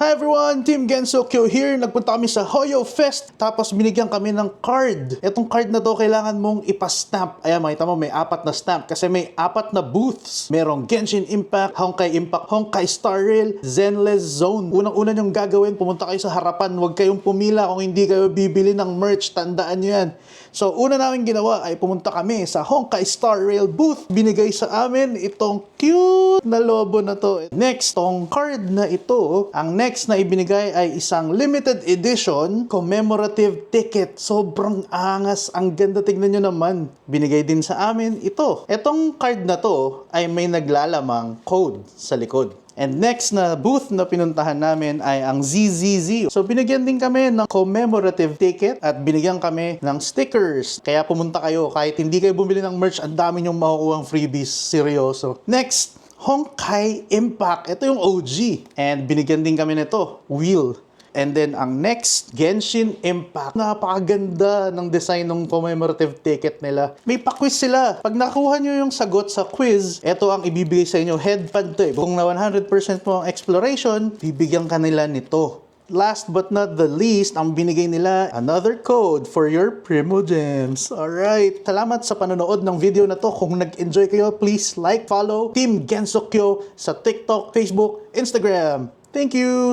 Hi everyone! Team Gensokyo here. Nagpunta kami sa Hoyo Fest. Tapos binigyan kami ng card. Itong card na to kailangan mong ipastamp. Ayan, makita mo may 4 na stamp. Kasi may 4 na booths. Merong Genshin Impact, Honkai Impact, Honkai Star Rail, Zenless Zone. Unang-una nyong gagawin, pumunta kayo sa harapan. Huwag kayong pumila kung hindi kayo bibili ng merch. Tandaan nyo yan. So, una namin ginawa ay pumunta kami sa Honkai Star Rail booth. Binigay sa amin itong cute na lobo na to. Next, tong card na ito, ang next na ibinigay ay isang limited edition commemorative ticket. Sobrang angas. Ang ganda, tignan nyo naman. Binigay din sa amin ito. Etong card na to ay may naglalamang code sa likod. And next na booth na pinuntahan namin ay ang ZZZ. So binigyan din kami ng commemorative ticket at binigyan kami ng stickers. Kaya pumunta kayo kahit hindi kayo bumili ng merch, ang dami nyong makukuhang freebies. Seryoso. Next, Honkai Impact. Ito yung OG. And binigyan din kami nito, wheel. And then, ang next, Genshin Impact. Napakaganda ng design ng commemorative ticket nila. May pa-quiz sila. Pag nakuha nyo yung sagot sa quiz, ito ang ibibigay sa inyo. Headband to eh. Kung na 100% mo ang exploration, bibigyan ka nila nito. Last but not the least, ang binigay nila, another code for your Primogems. Alright. Salamat sa panonood ng video na to. Kung nag-enjoy kayo, please like, follow Team Gensokyo sa TikTok, Facebook, Instagram. Thank you!